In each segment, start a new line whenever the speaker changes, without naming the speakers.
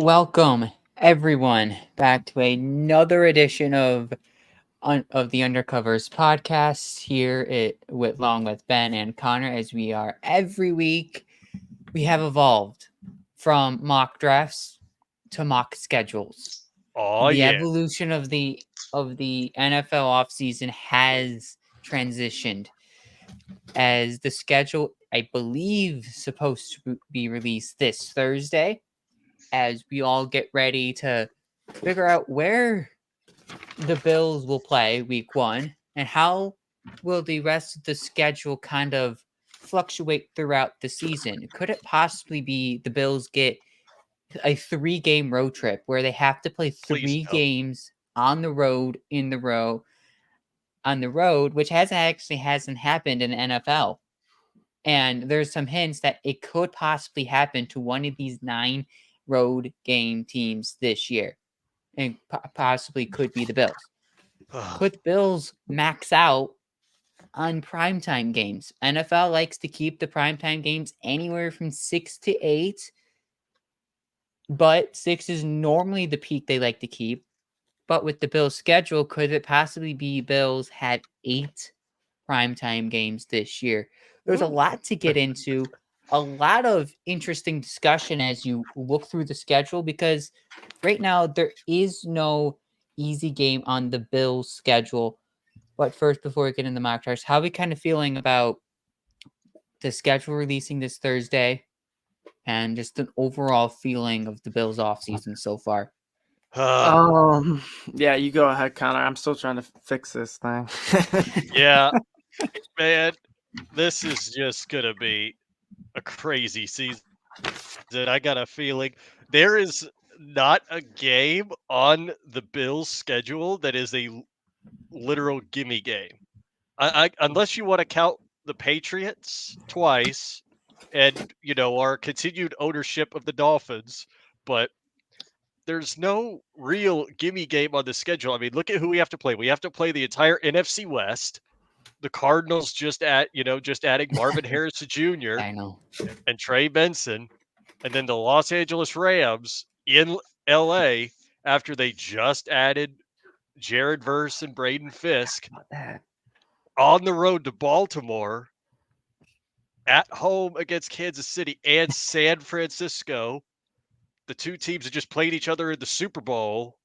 Welcome everyone back to another edition of the Undercovers podcast here along with Ben and Connor. As we are every week, we have evolved from mock drafts to mock schedules.
Oh
The
yeah.
evolution of the NFL offseason has transitioned, as the schedule, I believe, supposed to be released this Thursday, as we all get ready to figure out where the Bills will play week one and how will the rest of the schedule kind of fluctuate throughout the season. Could it possibly be the Bills get a 3-game road trip where they have to play
Please
3 games on the road which hasn't happened in the NFL. And there's some hints that it could possibly happen to one of these 9 road game teams this year, and possibly could be the Bills.
no.
Could the Bills max out on primetime games? NFL likes to keep the primetime games anywhere from 6 to 8, but 6 is normally the peak they like to keep. But with the Bills' schedule, could it possibly be Bills had 8 primetime games this year? There's a lot to get into, a lot of interesting discussion as you look through the schedule, because right now there is no easy game on the Bills' schedule. But first, before we get into the mock drafts, how are we kind of feeling about the schedule releasing this Thursday and just an overall feeling of the Bills' offseason so far?
Uh,
Um, yeah, you go ahead, Connor. I'm still trying to fix this thing.
yeah, man, this is just gonna be a crazy season. I got a feeling there is not a game on the Bills' schedule that is a literal gimme game. Unless you want to count the Patriots twice, and our continued ownership of the Dolphins, but there's no real gimme game on the schedule. I mean, look at who we have to play. We have to play the entire NFC West. The Cardinals just adding Marvin Harrison Jr.
I know.
and Trey Benson, and then the Los Angeles Rams in LA after they just added Jared Verse and Braden Fisk,
About that.
on the road to Baltimore, at home against Kansas City and San Francisco. The two teams that just played each other in the Super Bowl.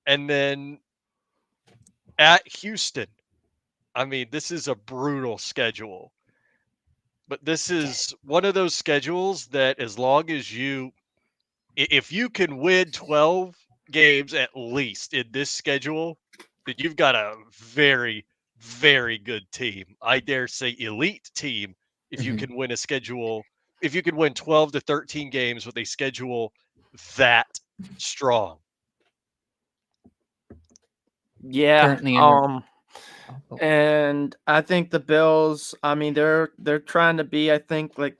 And then at Houston. I mean, this is a brutal schedule. But this is one of those schedules that, as long as if you can win 12 games at least in this schedule, then you've got a very, very good team. I dare say elite team if you
Mhm.
can win a schedule, if you can win 12 to 13 games with a schedule that strong.
Yeah.
Currently under. Oh,
And I think the Bills, I mean, they're trying to be, I think, like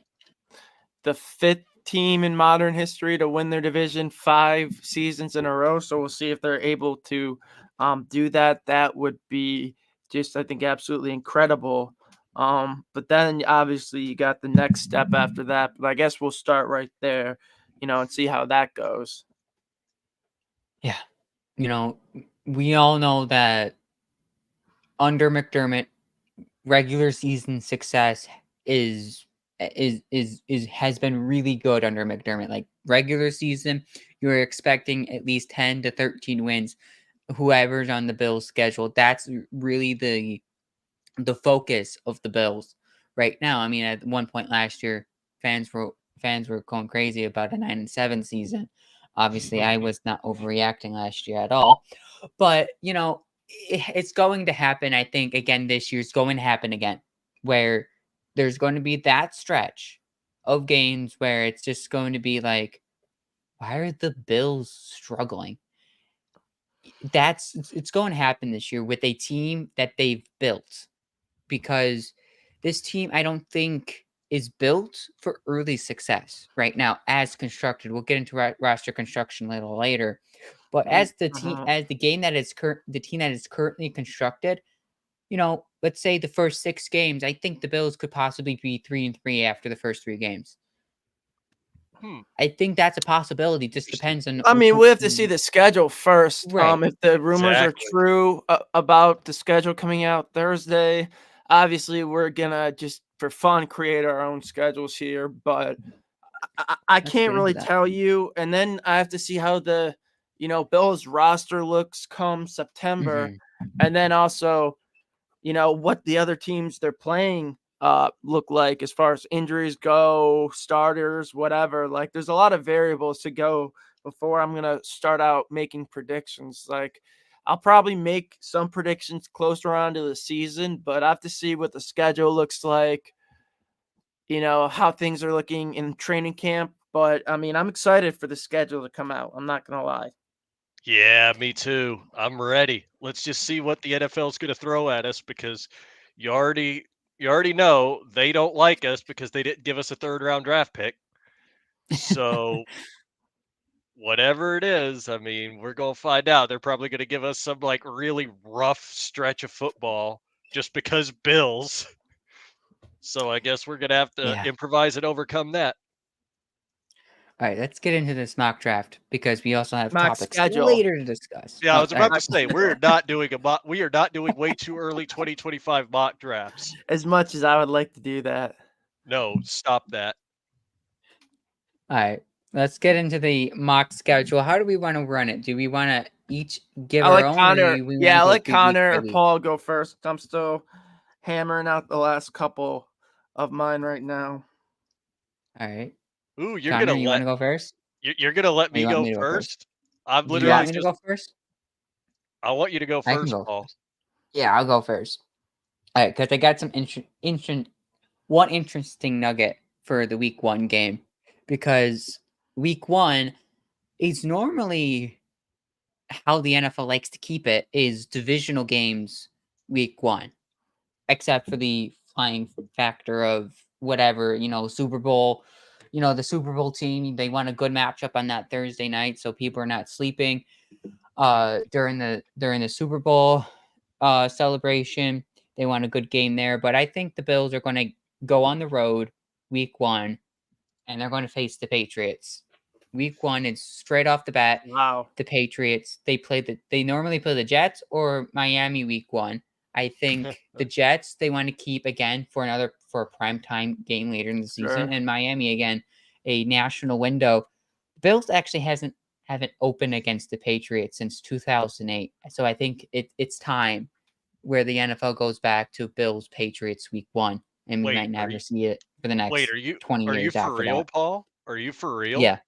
the fifth team in modern history to win their division 5 seasons in a row. So we'll see if they're able to do that. That would be just, I think, absolutely incredible. But then obviously you got the next step after that. But I guess we'll start right there, and see how that goes.
yeah. You know, we all know that under McDermott, regular season success is has been really good under McDermott. Like regular season, you're expecting at least 10 to 13 wins. Whoever's on the Bills schedule, that's really the focus of the Bills right now. I mean, at one point last year, fans were going crazy about a 9-7 season. Obviously, I was not overreacting last year at all, but it's going to happen. I think again this year, it's going to happen again, where there's going to be that stretch of games where it's just going to be like, why are the Bills struggling? It's going to happen this year with a team that they've built, because this team, I don't think, is built for early success right now as constructed. We'll get into roster construction a little later, but as the team,
Mhm.
as the team that is currently constructed, let's say the first 6 games, I think the Bills could possibly be 3-3 after the first 3 games. I think that's a possibility. Just depends on.
I mean, we have to see the schedule first.
Right.
If the rumors are
Exactly.
true about the schedule coming out Thursday, obviously we're gonna just for fun create our own schedules here. But I
Let's get
can't
into
really
that.
tell you. And then I have to see how the Bills roster looks come September,
Mhm.
and then also what the other teams they're playing look like as far as injuries go, starters, whatever. Like there's a lot of variables to go before I'm gonna start out making predictions. Like I'll probably make some predictions closer on to the season, but I have to see what the schedule looks like, how things are looking in training camp. But I mean, I'm excited for the schedule to come out. I'm not gonna lie.
Yeah, me too. I'm ready. Let's just see what the NFL is going to throw at us because you already know they don't like us because they didn't give us a third round draft pick. So whatever it is, I mean, we're going to find out. They're probably going to give us some like really rough stretch of football just because Bills. So I guess we're going to have to
Yeah.
improvise and overcome that.
All right, let's get into this mock draft because we also have
Mock
topics
schedule.
later to discuss.
Yeah, I was
All right.
about to say we're not doing we are not doing way too early 2025 mock drafts.
As much as I would like to do that.
No, stop that.
All right, let's get into the mock schedule. How do we want to run it? Do we want to each give
I
our
like
own, or
Connor.
do we want
Yeah,
to
I
go
like
through week
Connor
by
or
week?
Paul go first. I'm still hammering out the last couple of mine right now.
All right,
Ooh,
Connor, you want to go first,
you're gonna let
or you
me
want
go
me to go first?
first? I'm
Do you want
literally
me to
just
go first?
I want you to go
I can
first,
go
Paul.
first. Yeah, I'll go first. All right, because I got some one interesting nugget for the week 1 game, because week 1 is normally how the NFL likes to keep it is divisional games week 1, except for the flying factor of whatever, Super Bowl, the Super Bowl team, they want a good matchup on that Thursday night so people are not sleeping during the Super Bowl celebration. They want a good game there, but I think the Bills are going to go on the road week 1 and they're going to face the Patriots. Week 1 is straight off the bat.
Wow.
The Patriots, they normally play the Jets or Miami week 1. I think the Jets they want to keep again for a primetime game later in the season,
Sure.
and Miami again a national window. Bills actually haven't opened against the Patriots since 2008, so I think it's time where the NFL goes back to Bills Patriots week 1, and we
Wait,
might never see it for the
wait,
next 20
are you
years
for
after
real,
that.
Paul? Are you for real?
Yeah,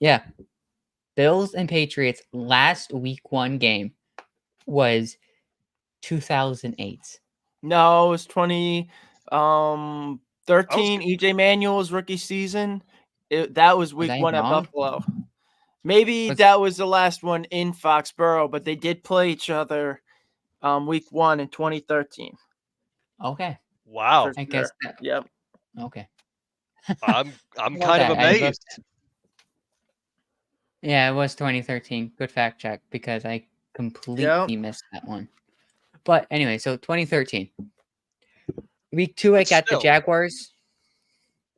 yeah. Bills and Patriots last week 1 game was 2008.
No, it was
I was
13. EJ Manuel's rookie season. That was
Was
week
I
1 at
wrong?
Buffalo. Maybe
Was
that was the last one in Foxborough, but they did play each other week 1 in 2013
okay.
for
wow.
I
sure.
guess that
Yep.
okay.
I'm
How about
kind of
that? I looked.
amazed.
Yeah, it was 2013. Good fact check because I
Yep.
completely missed that one. But anyway, so 2013. Week 2 I
But
got the
still,
Jaguars.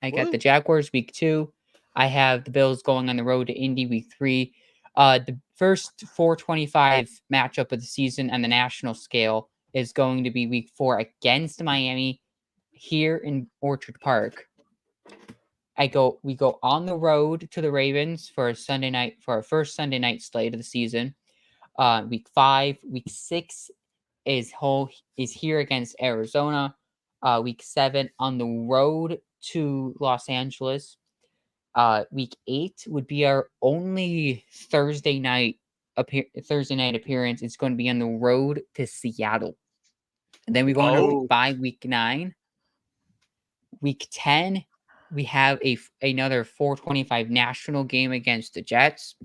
what?
Week 2. I have the Bills going on the road to Indy week 3. The first 425 matchup of the season on the national scale is going to be week 4 against Miami here in Orchard Park. We go on the road to the Ravens for our first Sunday night slate of the season. Week 5, week 6 is here against Arizona. Week 7 on the road to Los Angeles. Week 8 would be our only Thursday night appearance. It's going to be on the road to Seattle. And then we go into
Oh,
Ooh.
week 9. Week 10, we have another 425 national game against the Jets.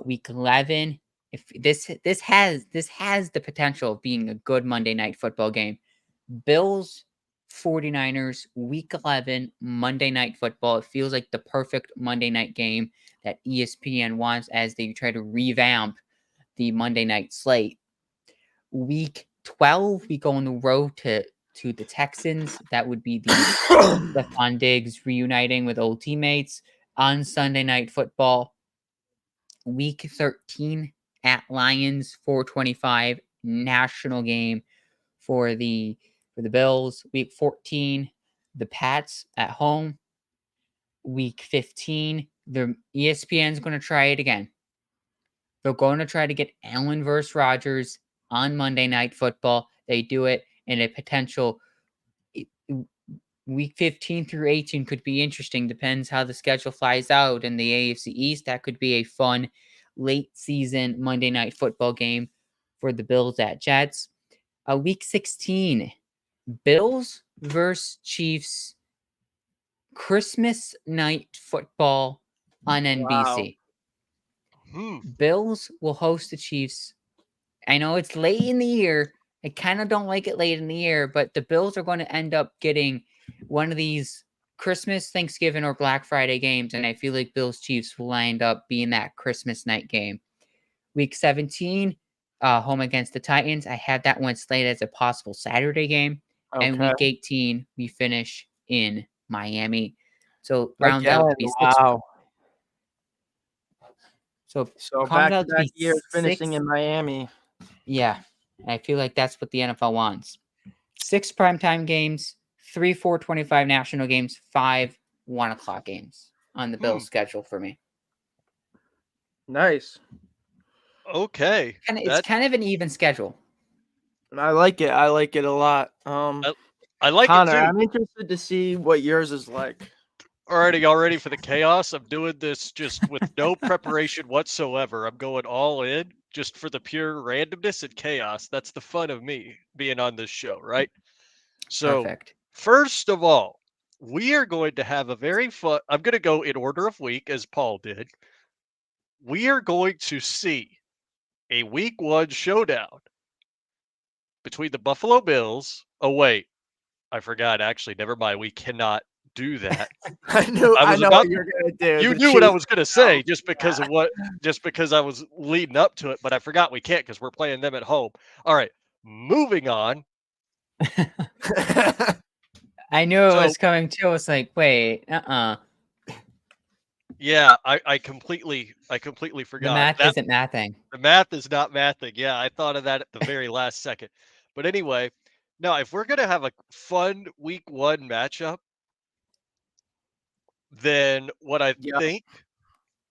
Week 11, if this has the potential of being a good Monday night football game. Bills 49ers week 11 Monday night football. It feels like the perfect Monday night game that ESPN wants as they try to revamp the Monday night slate. Week 12, we go on the road to the Texans. That would be the Stephon Diggs reuniting with old teammates. on Sunday Night Football. Week 13 at Lions, 4:25 national game for the Bills. Week 14, the Pats at home. Week 15, the ESPN's going to try it again. They're going to try to get Allen versus Rodgers on Monday Night Football. They do it in a potential week 15 through 18 could be interesting. Depends how the schedule flies out in the AFC East. That could be a fun late season Monday Night Football game for the Bills at Jets. Week 16, Bills versus Chiefs, Christmas night football on NBC. Bills will host the Chiefs. I know it's late in the year. I kind of don't like it late in the year, but the Bills are going to end up getting one of these Christmas, Thanksgiving, or Black Friday games, and I feel like Bills Chiefs will end up being that Christmas night game. Week 17, home against the Titans. I have that one slated as a possible Saturday game.
Okay.
And week 18, we finish in Miami. So rounds out to be 6.
Wow.
So
back to back years finishing in Miami.
Yeah, I feel like that's what the NFL wants. 6 primetime games, 3 4:25 national games, 5 1 o'clock games on the Bills schedule for me.
Nice.
Okay.
It's kind of an even schedule.
I like it. I like it a lot.
I like
Connor,
it too.
I'm interested to see what yours is like.
Alrighty, y'all ready for the chaos? I'm doing this just with no preparation whatsoever. I'm going all in just for the pure randomness and chaos. That's the fun of me being on this show, right? So,
Perfect.
first of all, we are going to have a very fun. I'm going to go in order of week as Paul did. We are going to see a week 1 showdown between the Buffalo Bills. Oh, wait. I forgot. Actually, never mind. We cannot do that.
I know what you're gonna do.
You knew what I was gonna say just because I was leading up to it, but I forgot we can't because we're playing them at home. All right, moving on.
I knew it was coming too. I was like, wait,
Yeah, I completely forgot.
The math isn't mathing.
The math is not mathing. Yeah, I thought of that at the very last second. But anyway, no, if we're gonna have a fun week 1 matchup, then what I think,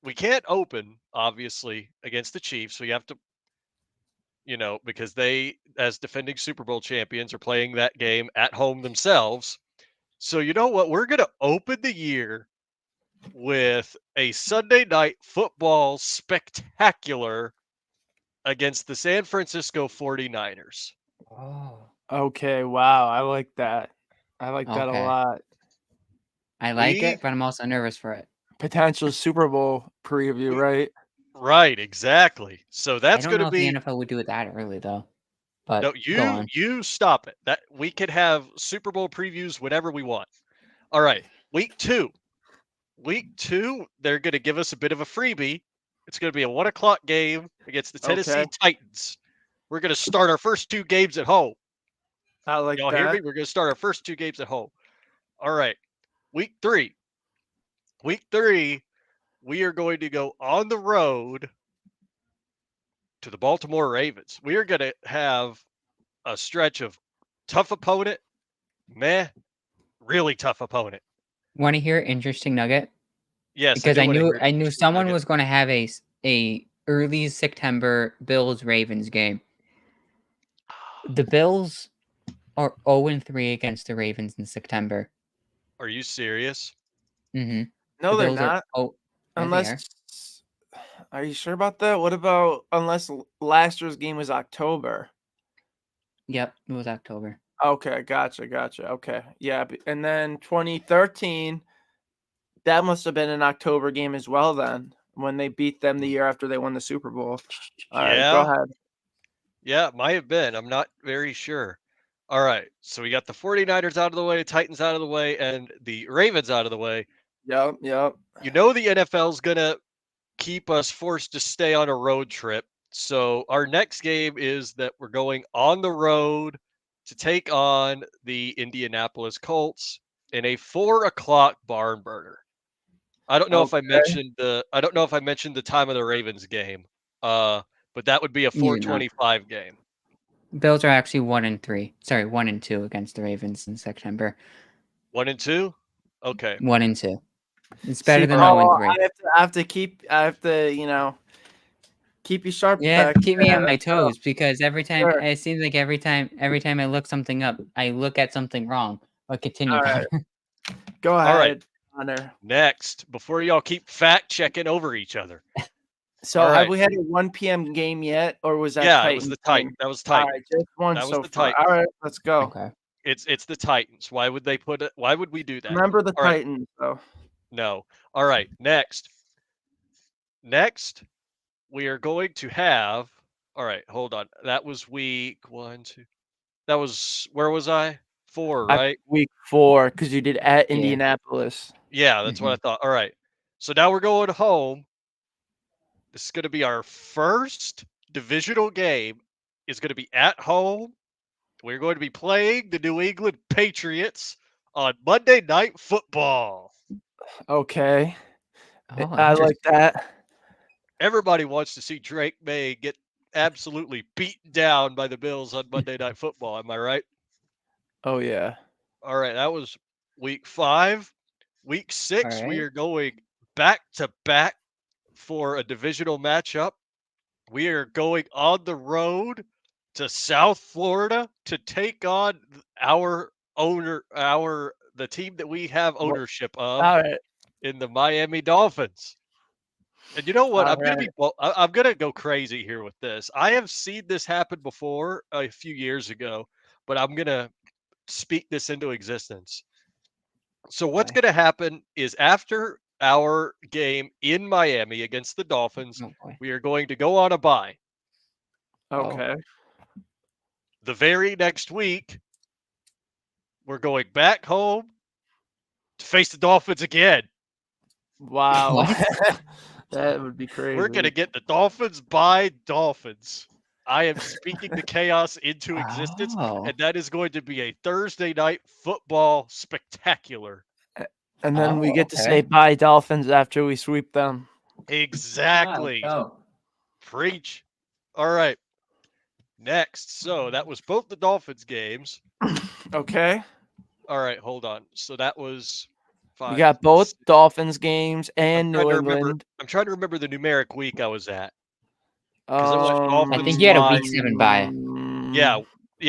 we can't open obviously against the Chiefs. We have to, because they, as defending Super Bowl champions, are playing that game at home themselves. So you know what? We're going to open the year with a Sunday night football spectacular against the San Francisco 49ers.
Oh.
Okay, wow. I like that. I like that a lot.
I like it, but I'm also nervous for it.
Potential Super Bowl preview, right?
Right, exactly. So that's going to be.
I don't know if the NFL would do it that early, though. But
no,
go on.
you stop it. That we could have Super Bowl previews whenever we want. All right, week 2. Week 2, they're going to give us a bit of a freebie. It's going to be a 1 o'clock game against the Tennessee Titans. We're going to start our first 2 games at home.
I like
Y'all hear me? We're going to start our first 2 games at home. All right, week 3. Week 3, we are going to go on the road to the Baltimore Ravens. We are going to have a stretch of tough opponent, really tough opponent.
Want to hear an interesting nugget?
Yes,
because I knew someone was going to have a early September Bills-Ravens game. The Bills are 0-3 against the Ravens in September.
Are you serious?
Mm-hmm.
No, they're not. Unless, are you sure about that? What about unless last year's game was October?
Yep, it was October.
Okay, gotcha. Okay, yeah, and then 2013, that must have been an October game as well then, when they beat them the year after they won the Super Bowl. All right, go ahead.
Yeah, it might have been. I'm not very sure. All right, so we got the 49ers out of the way, Titans out of the way, and the Ravens out of the way.
Yep.
You know the NFL's going to keep us forced to stay on a road trip. So our next game is that we're going on the road to take on the Indianapolis Colts in a 4 o'clock barn burner. I don't know if I
Okay.
mentioned the time of the Ravens game. But that would be a
You did not.
4:25 game.
Bills are actually 1-3. Sorry, 1-2 against the Ravens in September.
1-2? Okay.
1-2. It's
See,
better than
Alright.
0-3.
I have to keep keep you sharp
You have
back
to keep me on
there.
my toes because every time
Sure.
it seems like every time I look something up, I look at something wrong. But continue,
All right.
Connor.
Go
All right.
ahead, Connor.
Next, before y'all keep fact checking over each other.
So
All
have
right.
we had a 1 p.m. game yet, or was that
Yeah, it
Titans
was the
game?
Titan. That was
All
Titan.
right, just one
That was
so
the
far.
Titans.
All right, let's go.
Okay.
It's the Titans. Why would they put it? Why would we do that?
Remember the
All right.
Titans, though.
No. All right. Next, we are going to have. All right. Hold on. That was week 1, 2. That was where was I? 4, right?
Week 4, because you did at
Yeah.
Indianapolis.
Yeah, that's what I thought. All right. So now we're going home. This is going to be our first divisional game. Is going to be at home. We're going to be playing the New England Patriots on Monday Night Football.
Okay,
Oh,
I like
interesting.
that.
Everybody wants to see Drake May get absolutely beaten down by the Bills on Monday Night Football. Am I right?
Oh yeah.
All right. That was week 5. Week 6, we
right.
are going back to back for a divisional matchup. We are going on the road to South Florida to take on the team that we have ownership of
All right.
in the Miami Dolphins. And you know what?
All
I'm gonna
right.
I'm gonna go crazy here with this. I have seen this happen before a few years ago, but I'm gonna speak this into existence. So what's
Okay.
gonna happen is after our game in Miami against the Dolphins,
Oh boy.
we are going to go on a bye.
Okay.
The very next week, we're going back home to face the Dolphins again.
Wow.
What?
That would be
We're going to
crazy.
get the Dolphins by Dolphins. I am speaking the chaos into existence,
Oh.
and that is going to be a Thursday night football spectacular.
And then we get to say
okay.
bye Dolphins after we sweep them.
Exactly.
Oh.
Preach. All right. Next. So that was both the Dolphins games.
Okay.
All right. Hold on. So that was
We
5.
got both Dolphins games and New
I'm
England.
trying to remember the numeric week I was at. 'Cause I went
I
Dolphins
think you had a
by
week 7 bye.
Yeah,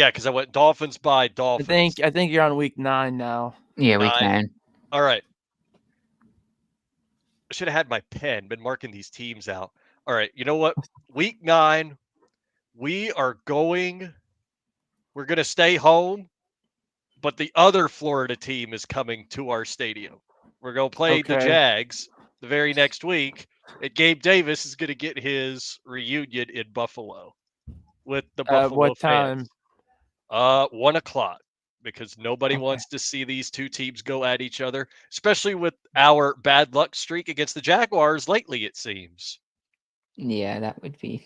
because I went Dolphins by Dolphins.
I think you're on week 9 now.
Yeah, week
9.
9.
All right. I should have had my pen, been marking these teams out. All right, you know what? Week 9, we're gonna stay home, but the other Florida team is coming to our stadium. We're gonna play the
Okay.
Jags the very next week, and Gabe Davis is gonna get his reunion in Buffalo with the
At
Buffalo
what time?
fans. 1:00 because nobody
Okay.
wants to see these two teams go at each other, especially with our bad luck streak against the Jaguars lately, it seems.
Yeah, that would be.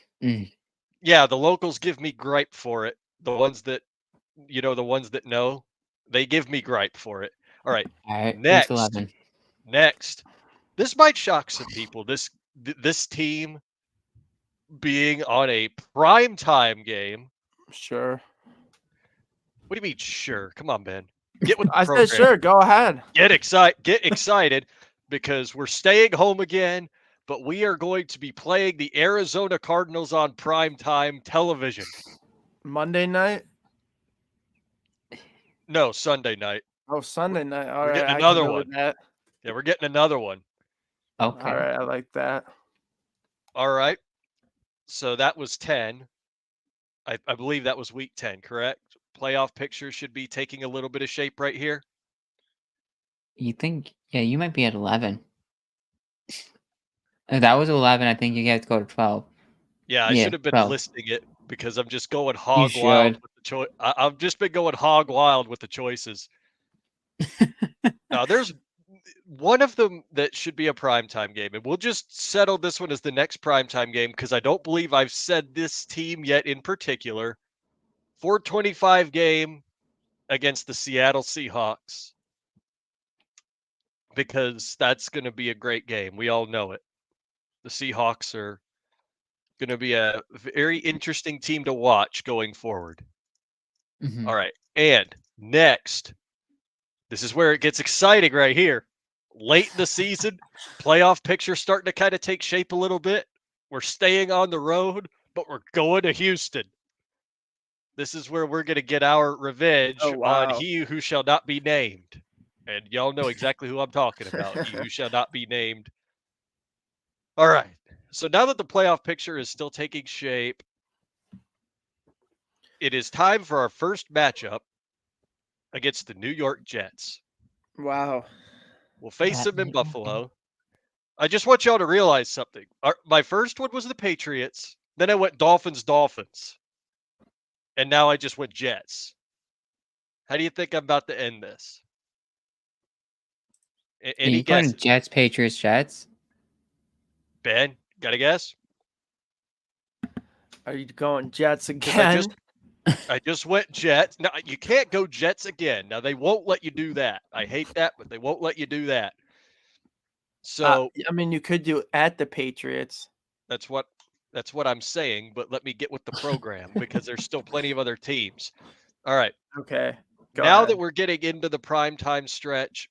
Yeah, the locals give me gripe for it. The ones that know, they give me gripe for it. All right.
All right, week
Next.
11.
Next. This might shock some people. This team being on a prime time game.
Sure.
What do you mean, sure? Come on, Ben. Get with the
I
program.
said sure, go ahead.
Get excited because we're staying home again, but we are going to be playing the Arizona Cardinals on primetime television.
Monday night?
No, Sunday night.
Oh, Sunday night. All
We're
right,
getting
I can
another
go
one.
with that.
Yeah, we're getting another one.
Okay.
All right, I like that.
All right. So that was 10. I believe that was week 10, correct? Playoff picture should be taking a little bit of shape right here.
You think? Yeah, you might be at 11. If that was 11, I think you guys go to 12.
Yeah, I
Yeah,
should have been
12.
listing it because I'm just going
You
hog wild
should.
with the choice. I've just been going hog wild with the choices. Now, there's one of them that should be a primetime game, and we'll just settle this one as the next primetime game because I don't believe I've said this team yet in particular. 4:25 game against the Seattle Seahawks. because that's going to be a great game. We all know it. The Seahawks are going to be a very interesting team to watch going forward.
Mhm.
All right. And next, this is where it gets exciting right here. Late in the season, playoff picture starting to kind of take shape a little bit. We're staying on the road, but we're going to Houston. This is where we're going to get our revenge
Oh,
on
wow.
he who shall not be named. And y'all know exactly who I'm talking about. He who shall not be named. All right. So now that the playoff picture is still taking shape, it is time for our first matchup against the New York Jets.
Wow.
We'll face
That
them in
New York game.
Buffalo. I just want y'all to realize something. My first one was the Patriots. Then I went Dolphins. And now I just went Jets. How do you think I'm about to end this?
Are
Any
you going
guesses?
Jets, Patriots, Jets?
Ben, got a guess?
Are you going Jets
'Cause I
again?
just went Jets. No, you can't go Jets again. Now they won't let you do that. I hate that, but they won't let you do that. So
I mean, you could do at the Patriots.
that's what I'm saying. But let me get with the program because there's still plenty of other teams. All right.
Okay. Go
Now
ahead.
that we're getting into the prime time stretch,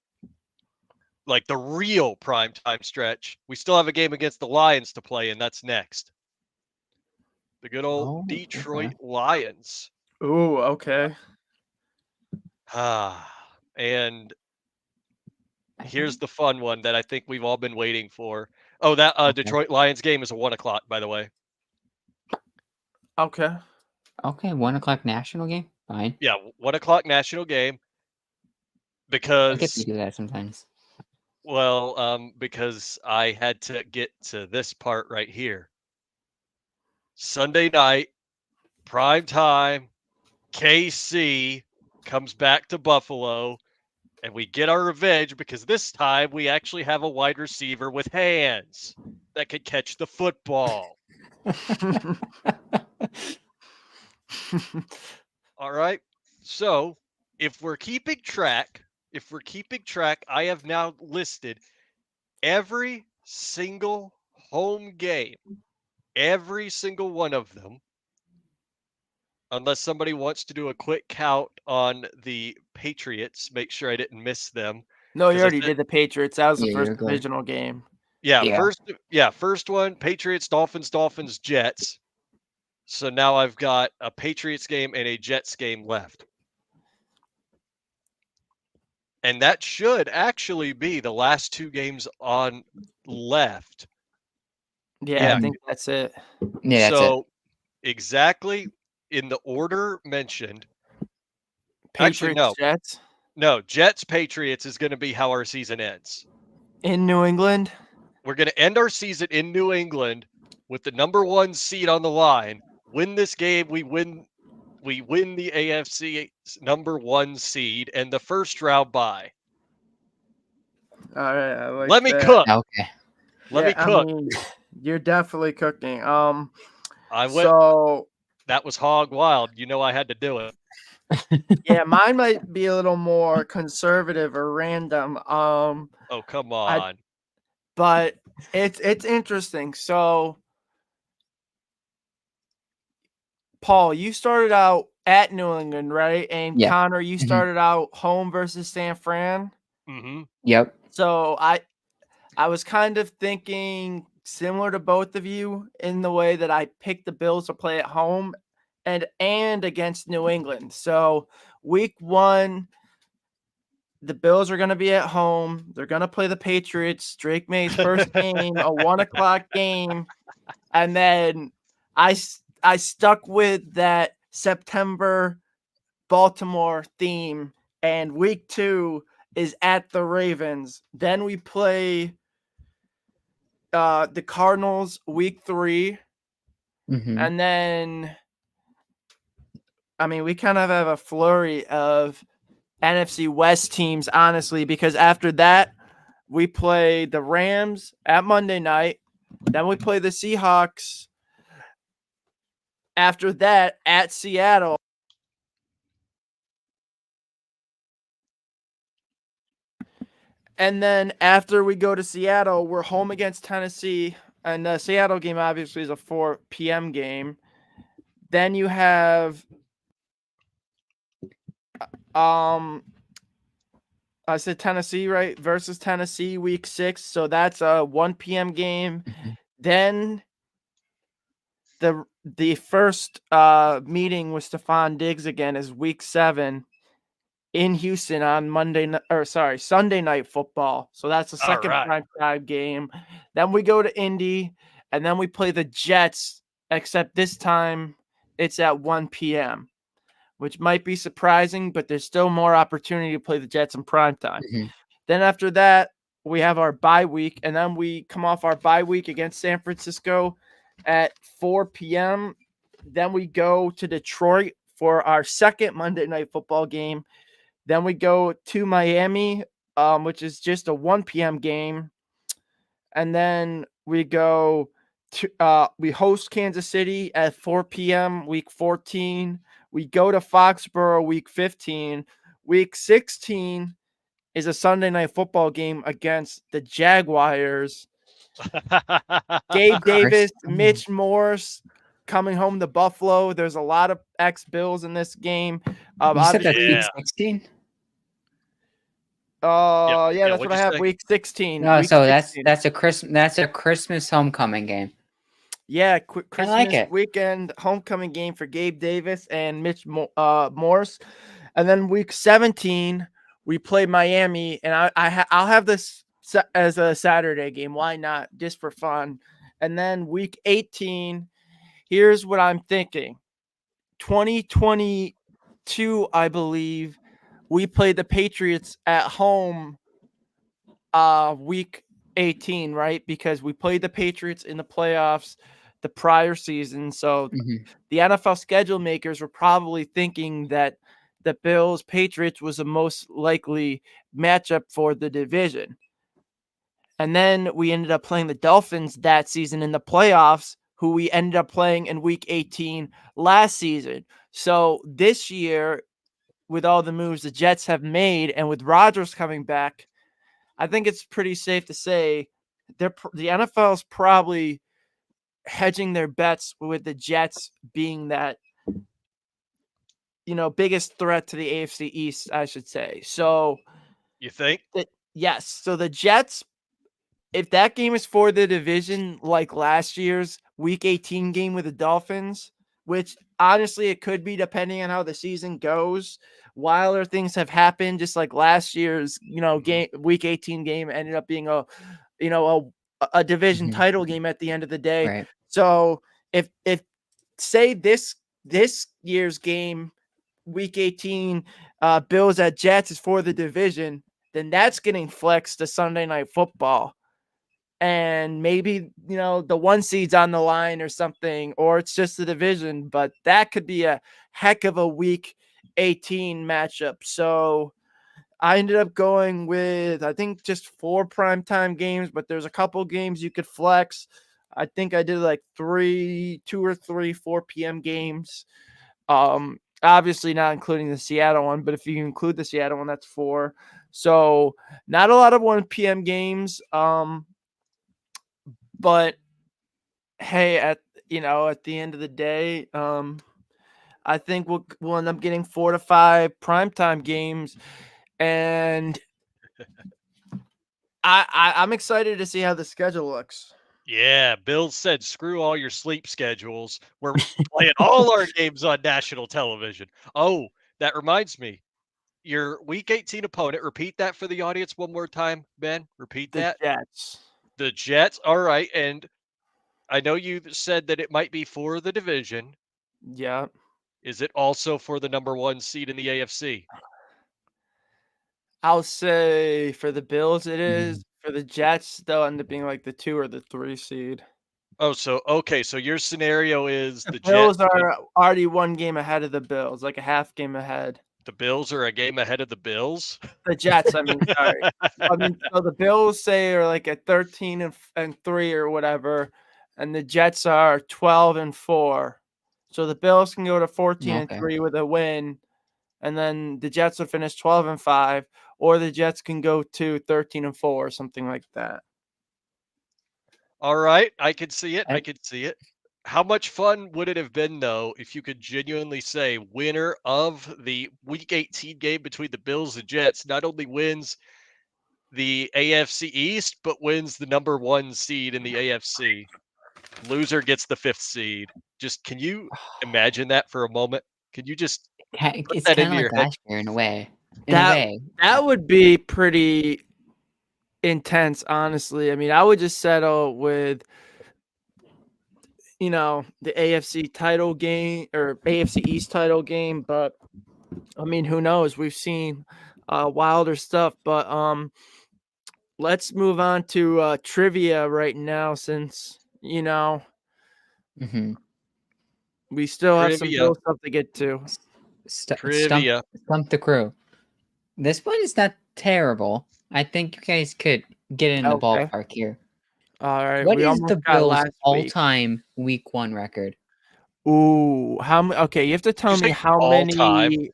like the real prime time stretch, we still have a game against the Lions to play, and that's next. The good old
Oh,
Detroit
okay.
Lions.
Ooh, okay.
And
I
here's
think
the fun one that I think we've all been waiting for. Oh, that
okay.
Detroit Lions game is a 1:00, by the way.
Okay.
Okay, 1:00 national game? Fine.
Yeah, 1:00 national game
I guess they
because,
do that sometimes.
because I had to get to this part right here. Sunday night, prime time, KC comes back to Buffalo, and we get our revenge because this time we actually have a wide receiver with hands that could catch the football. All right. So if we're keeping track, I have now listed every single home game, every single one of them, unless somebody wants to do a quick count on the Patriots, make sure I didn't miss them.
No, you
Because I
already
said,
did the Patriots. That was the
Yeah,
first
you're good.
divisional game.
yeah,
Yeah.
first one, Patriots, Dolphins, Jets. So now I've got a Patriots game and a Jets game left. And that should actually be the last two games on left.
Yeah,
Yeah.
I think that's it.
Yeah, that's it.
So exactly in the order mentioned. Actually,
Patriots, Jets
no. Jets Patriots is going to be how our season ends.
in New England.
We're going to end our season in New England with the number 1 seed on the line. Win this game, we win the AFC number 1 seed and the first round bye.
All right, I like
Let me
that.
cook.
Okay.
Let me cook.
I mean, you're definitely cooking.
I went.
So
That was hog wild. You know I had to do it.
yeah, mine might be a little more conservative or random.
Oh, come on.
But it's interesting. So Paul, you started out at New England, right? And
Yeah.
Connor, you
Mhm.
started out home versus San Fran.
Mm-hmm.
Yep.
So I was kind of thinking similar to both of you in the way that I picked the Bills to play at home and against New England. So week 1, the Bills are going to be at home. They're going to play the Patriots. Drake May's first game, a 1:00 game. And then I stuck with that September Baltimore theme. And week 2 is at the Ravens. Then we play the Cardinals week 3.
Mhm.
And then, I mean, we kind of have a flurry of NFC West teams, honestly, because after that, we play the Rams at Monday night. Then we play the Seahawks. After that, at Seattle. And then after we go to Seattle, we're home against Tennessee. And the Seattle game obviously is a 4 p.m. game. Then you have I said Tennessee, right? Versus Tennessee week 6. So that's a 1 p.m. game.
Mhm.
Then the first meeting with Stephon Diggs again is week 7 in Houston on Sunday night football. So that's the
All
second
right.
prime time game. Then we go to Indy and then we play the Jets, except this time it's at 1 p.m., which might be surprising, but there's still more opportunity to play the Jets in prime time.
Mhm.
Then after that, we have our bye week, and then we come off our bye week against San Francisco at 4 p.m. Then we go to Detroit for our second Monday Night Football game. Then we go to Miami, which is just a 1 p.m. game. And then we go to we host Kansas City at 4 p.m. week 14. We go to Foxborough week 15. Week 16 is a Sunday night football game against the Jaguars. Gabe Davis, Mitch Morse coming home to Buffalo. There's a lot of ex-Bills in this game.
You said that's week
Yeah.
16?
Yeah,
Yeah,
that's
what'd
what I
you
have.
say?
Week 16.
No,
Week
so
16.
that's a Christmas homecoming game.
Yeah,
I like
Christmas
it.
weekend homecoming game for Gabe Davis and Mitch Morse. And then week 17, we play Miami, and I'll have this as a Saturday game. Why not? Just for fun. And then week 18, here's what I'm thinking. 2022, I believe, we played the Patriots at home week 18, right? Because we played the Patriots in the playoffs the prior season. So
Mhm.
the NFL schedule makers were probably thinking that the Bills Patriots was the most likely matchup for the division. And then we ended up playing the Dolphins that season in the playoffs, who we ended up playing in week 18 last season. So this year, with all the moves the Jets have made and with Rodgers coming back, I think it's pretty safe to say the NFL is probably hedging their bets with the Jets being that biggest threat to the AFC East, I should say. So
You think?
yes, so the Jets, if that game is for the division like last year's Week 18 game with the Dolphins, which honestly it could be depending on how the season goes. Wilder things have happened, just like last year's game Week 18 game ended up being a division
Mhm.
title game at the end of the day.
Right.
So if say this year's game Week 18 Bills at Jets is for the division, then that's getting flexed to Sunday Night Football. And maybe, the 1 seed's on the line or something, or it's just the division, but that could be a heck of a week 18 matchup. So I ended up going with, I think, just 4 primetime games, but there's a couple games you could flex. I think I did like 2 or 3 4 p.m. games. Obviously not including the Seattle one, but if you include the Seattle one, that's 4. So not a lot of 1 p.m. games. But hey, at the end of the day, I think we'll end up getting 4 to 5 primetime games, and I'm excited to see how the schedule looks.
Yeah, Bill said, screw all your sleep schedules. We're playing all our games on national television. Oh, that reminds me. Your week 18 opponent, repeat that for the audience one more time, Ben. Repeat
The
that.
Jets.
The Jets. All right. And I know you said that it might be for the division.
Yeah.
Is it also for the number 1 seed in the AFC?
I'll say for the Bills it is.
Mhm.
For the Jets, they'll end up being like the 2 or the 3 seed.
Oh, so okay, so your scenario is
The
the
Bills
Jets
are already 1 game ahead of the Bills, like a half game ahead.
the Bills are a game ahead of the Bills?
The Jets, I mean, sorry. I mean, so the Bills say are like at 13 and 3 or whatever, and the Jets are 12 and 4. So the Bills can go to 14 and
Okay.
3 with a win, and then the Jets would finish 12 and 5, or the Jets can go to 13-4 or something like that.
All right, I can see it. I
I-
can see it. How much fun would it have been though if you could genuinely say winner of the Week 18 game between the Bills and Jets not only wins the AFC East but wins the number 1 seed in the AFC. Loser gets the 5th seed. Just can you imagine that for a moment? Can you just put
It's
that
kind
into
of
your
like
head?
last year in a way.
That would be pretty intense, honestly. I mean, I would just settle with the AFC title game or AFC East title game, but I mean, who knows? We've seen wilder stuff, but let's move on to trivia right now since
Mhm.
we still have some
Trivia.
Bill stuff to get to.
Trivia.
Stump the crew. This one is not terrible. I think you guys could get in the
Okay.
ballpark here.
All right,
What
we
is
almost
the
got
Bills'
last week.
all-time Week 1 record?
Ooh, okay, you have to tell
Did you
me
say
how
all time?
many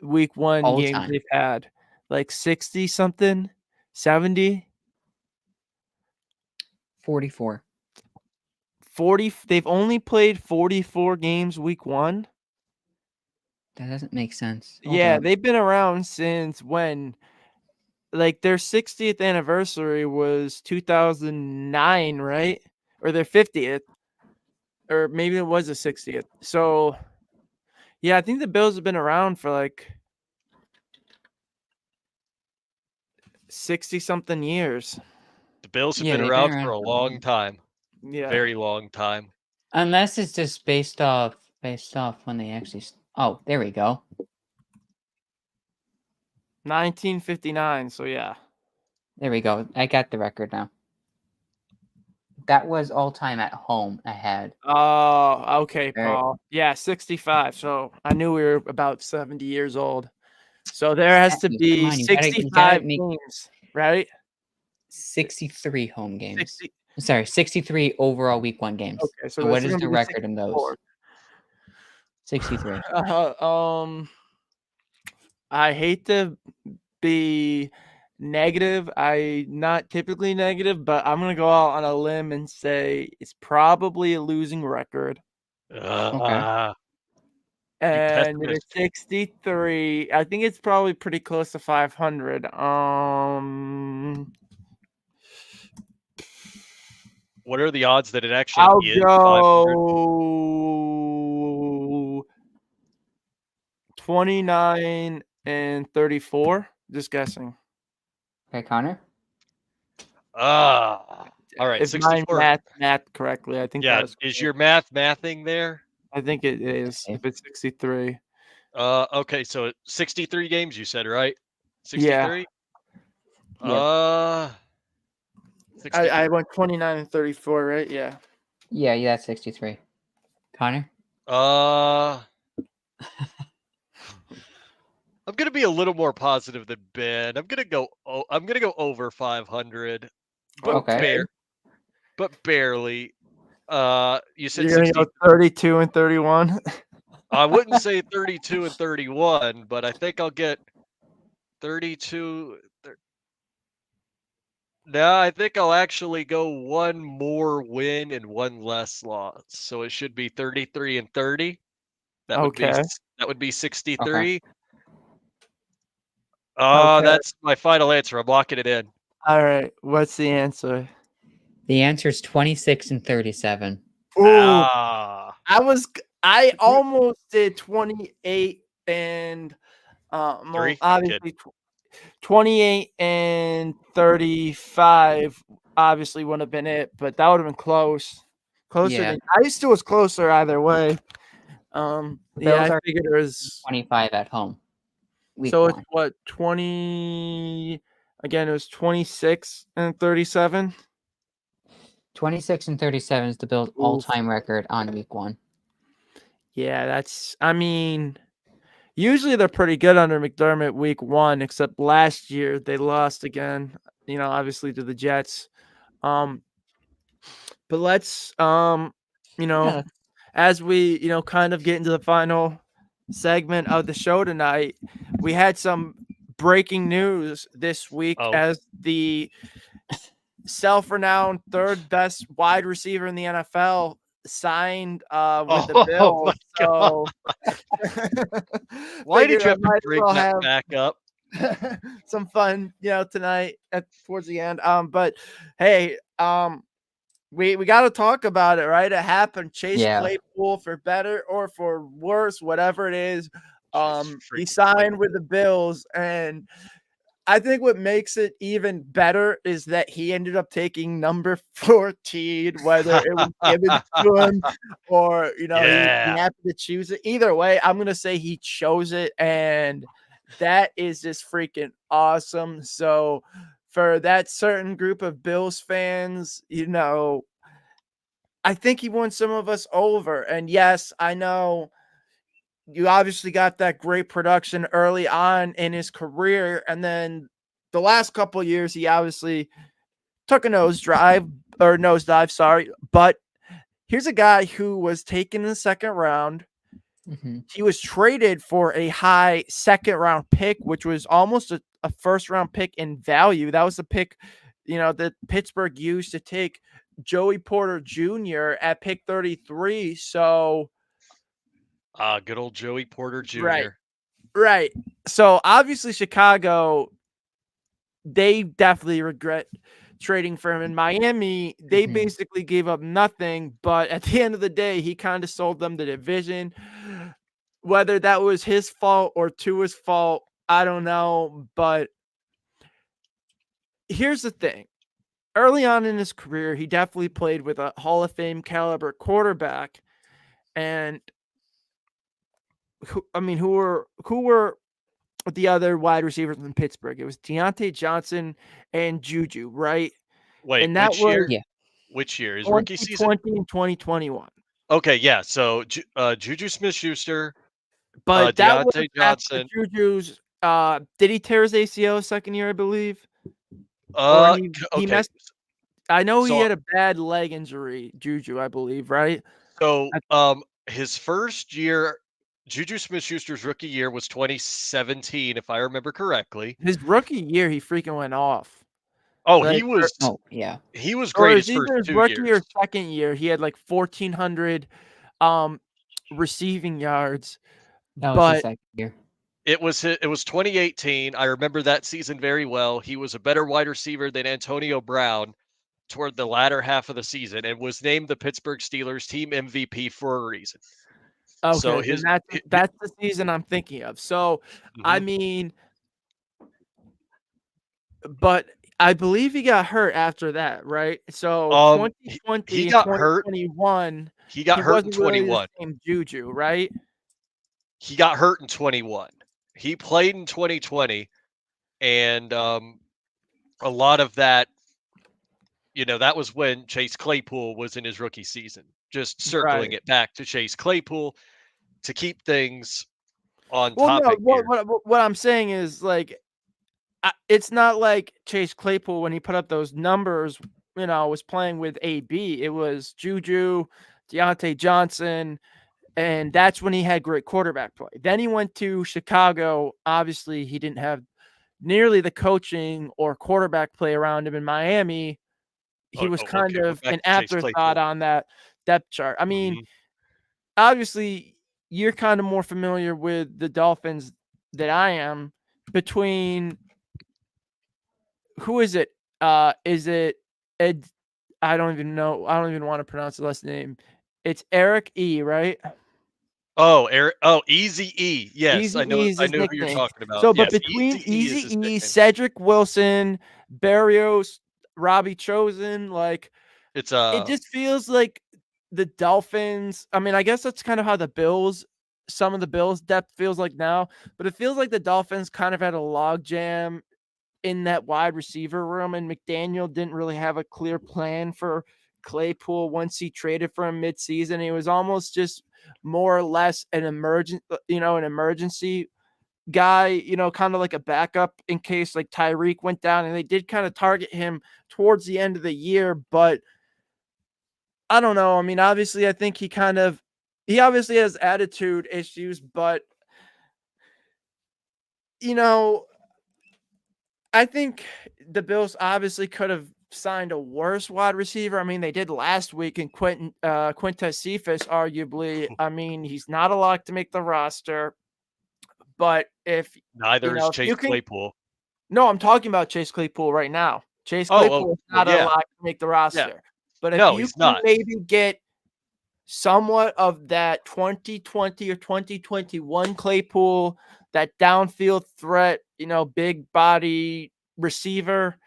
Week 1
All
games
time.
they've had. Like 60 something? 70?
44.
40? They've only played 44 games Week 1?
That doesn't make sense. Hold
Yeah,
up.
they've been around since when? Like their 60th anniversary was 2009, right? Or their 50th. Or maybe it was the 60th. So, yeah, I think the Bills have been around for like 60 something years.
The Bills have
Yeah,
been
they've been
around
around
for a
for a
long
while.
time.
Yeah.
Very long time.
Unless it's just based off when they actually. Oh, there we go.
1959. So, yeah.
There we go. I got the record now. That was all time at home I had.
Oh, okay,
All right.
Paul. Yeah, 65. So I knew we were about 70 years old. So there has to
Come
be
on, you gotta
65
make
games, right?
63 home games.
60.
Sorry, 63 overall Week 1 games.
Okay, so
So
that's
what is
gonna
the
be the
record in those?
64.
63.
I hate to be negative. I not typically negative, but I'm gonna go out on a limb and say it's probably a losing record.
Okay.
You
And it is
pessimist.
63. I think it's probably pretty close to 500.
What are the odds that it actually
I'll
is 500?
go 29 and 34. Just guessing.
Okay, Connor.
All right,
If my
64.
math correctly, I think that
Yeah,
was
is
correct.
your mathing there?
I think it is.
Okay.
If it's 63.
Okay, so 63 games you said, right?
Yeah.
63?
Yep.
63.
I went 29 and 34, right? Yeah.
Yeah, that's 63. Connor?
I'm gonna be a little more positive than Ben. I'm gonna go over 500, but
Okay.
but barely. You said
You're gonna
60.
go 32 and 31.
I wouldn't say 32 and 31, but I think I'll get 32. No, I think I'll actually go one more win and one less loss. So it should be 33 and 30. That would be
Okay.
63.
Okay.
Okay.
That's my final answer. I'm locking it in.
All right. What's the answer?
The answer is 26 and 37.
Ooh,
Ah,
I almost did 28 and
three.
obviously 28 and 35 obviously wouldn't have been it, but that would have been close. Closer
Yeah.
than I still was closer either way. Yeah,
Bills
I
are
figured it was
25 at home. Week
so
1.
it's what 20 again, it was 26 and 37.
26 and 37 is the Bills'
Oof.
all-time record on Week 1.
Yeah, I mean, usually they're pretty good under McDermott Week 1, except last year they lost again, obviously to the Jets. But let's
Yeah.
as we, kind of get into the final segment of the show tonight, we had some breaking news this week
Oh.
as the self-renowned third best wide receiver in the NFL signed with the
Oh my
Bills.
god!
So
Why did
figured
you
I
have to
might as
bring
well
that
have
back up?
some fun, tonight towards the end. But hey, we got to talk about it, right? It happened. Chase
Yeah.
Claypool, for better or for worse, whatever it is,
Chase
he
freaking
signed with
Claypool.
the Bills, and I think what makes it even better is that he ended up taking number 14, whether it was given to him or, he
Yeah.
happened to choose it. Either way, I'm going to say he chose it, and that is just freaking awesome. So, for that certain group of Bills fans, I think he won some of us over. And yes, I know you obviously got that great production early on in his career, and then the last couple of years he obviously took a nosedive, sorry. But here's a guy who was taken in the second round.
Mhm.
He was traded for a high second round pick, which was almost a first round pick in value. That was the pick, that Pittsburgh used to take Joey Porter Jr. at pick 33. So,
Good old Joey Porter
right.
Jr.
Right. So obviously Chicago, they definitely regret trading for him. In Miami, they
Mhm.
basically gave up nothing, but at the end of the day, he kind of sold them the division. Whether that was his fault or Tua's fault, I don't know. But here's the thing. Early on in his career, he definitely played with a Hall of Fame caliber quarterback. And who were the other wide receivers in Pittsburgh? It was Deontay Johnson and Juju, right?
Wait,
And that
which
was
year?
Yeah.
Which year? His rookie season?
2020 and 2021.
Okay, yeah. So Juju Smith-Schuster,
But that was
Deontay
after
Johnson.
Juju's did he tear his ACL second year, I believe? Or he
Okay.
messed I know he
So
had a bad leg injury, Juju, I believe, right?
so
I-
his first year, Juju Smith-Schuster's rookie year was 2017, if I remember correctly.
His rookie year, he freaking went off.
Oh,
Like,
Oh, yeah.
he was
or
great
it's
his first
either his
2
rookie or
years.
second year. He had like 1,400 um receiving yards,
That was his
but
second year.
It was 2018. I remember that season very well. He was a better wide receiver than Antonio Brown toward the latter half of the season and was named the Pittsburgh Steelers team MVP for a reason. So
okay, then
his
that's the season I'm thinking of. So, I
mhm.
mean, but I believe he got hurt after that, right? So
He
2020 and
got hurt.
2021,
He got
he
hurt in
wasn't really the
21.
same Juju, right?
He got hurt in 21. He played in 2020, and a lot of that, that was when Chase Claypool was in his rookie season. Just circling
Right.
it back to Chase Claypool to keep things on
Well, no,
topic here.
what I'm saying is like it's not like Chase Claypool when he put up those numbers, was playing with AB. It was Juju, Deontay Johnson, and that's when he had great quarterback play. Then he went to Chicago. Obviously, he didn't have nearly the coaching or quarterback play around him. In Miami, he was kind
Okay, we're
of
back
an
to Chase
afterthought
Claypool.
on that depth chart. I mean,
Mhm.
obviously, you're kind of more familiar with the Dolphins than I am. Between who is it? Is it Ed? I don't even know. I don't even want to pronounce the last name. It's Eric E, right?
Oh, Eric. Oh, Easy E. Yes,
Easy
I know.
E is
I
his
know who you're
nickname.
talking about.
So, but
Yes,
between
Easy E is
Easy
his
E,
nickname.
Cedric Wilson, Barrios, Robbie Chosen, like
It's
it just feels like the Dolphins. I mean, I guess that's kind of how some of the Bills depth feels like now, but it feels like the Dolphins kind of had a logjam in that wide receiver room, and McDaniel didn't really have a clear plan for Claypool once he traded for him midseason. It was almost just more or less an emergency guy, kind of like a backup in case like Tyreek went down, and they did kind of target him towards the end of the year, but I don't know. I mean, obviously, I think he obviously has attitude issues, but you know, I think the Bills obviously could have signed a worse wide receiver. I mean, they did last week in Quintez Cephas, arguably. I mean, he's not a lock to make the roster, but if
Neither is
if
Chase
you can,
Claypool.
no, I'm talking about Chase Claypool right now. Chase
Oh,
Claypool is
well,
not a
yeah,
lock to make the
yeah.
roster, but if
No,
you
he's
can
not.
maybe get somewhat of that 2020 or 2021 Claypool, that downfield threat, big body receiver,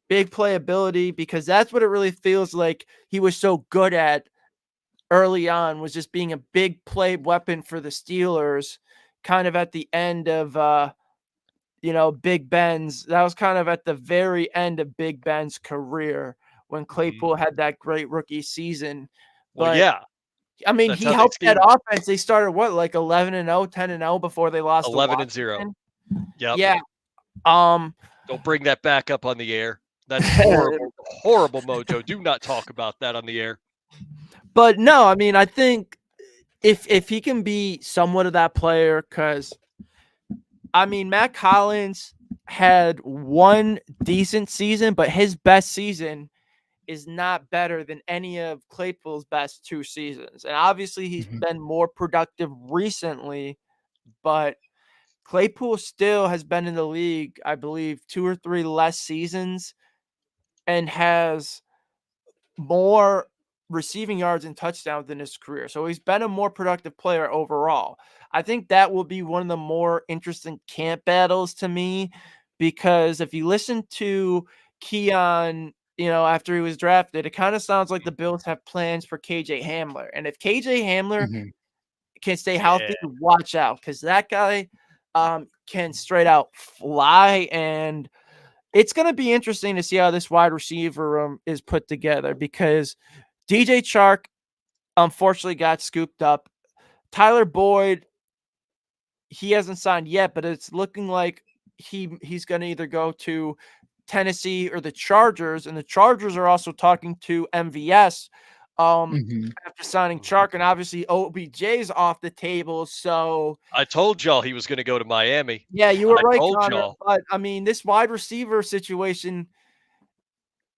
big playability, because that's what it really feels like he was so good at early on, was just being a big play weapon for the Steelers, kind of at the end of Big Ben's. That was kind of at the very end of Big Ben's career when
Mhm.
Claypool had that great rookie season.
Well,
But
yeah,
I mean,
that's
he
how they
helped that
schemed him.
offense. They started what, like 11-0, 10-0 before they lost to
11-0.
Washington.
Yep.
Yeah. Um
Don't bring that back up on the air. That's horrible, horrible mojo. Do not talk about that on the air.
but no, I mean, I think if he can be somewhat of that player, because I mean, Matt Collins had one decent season, but his best season is not better than any of Claypool's best 2 seasons. And obviously, he's
Mhm.
been more productive recently, but Claypool still has been in the league, I believe, 2 or 3 less seasons and has more receiving yards and touchdowns in his career. So he's been a more productive player overall. I think that will be one of the more interesting camp battles to me, because if you listen to Keon, after he was drafted, it kind of sounds like the Bills have plans for KJ Hamler. And if KJ Hamler
Mhm.
can stay
Yeah.
healthy, watch out, because that guy can straight out fly. And it's going to be interesting to see how this wide receiver room is put together, because DJ Chark unfortunately got scooped up. Tyler Boyd, he hasn't signed yet, but it's looking like he's going to either go to Tennessee or the Chargers, and the Chargers are also talking to MVS
Mhm.
after signing
Mhm.
Chark, and obviously OBJ's off the table. So
I told y'all he was going to go to Miami.
yeah, you were
I
right,
told
Connor.
y'all.
But I mean, this wide receiver situation,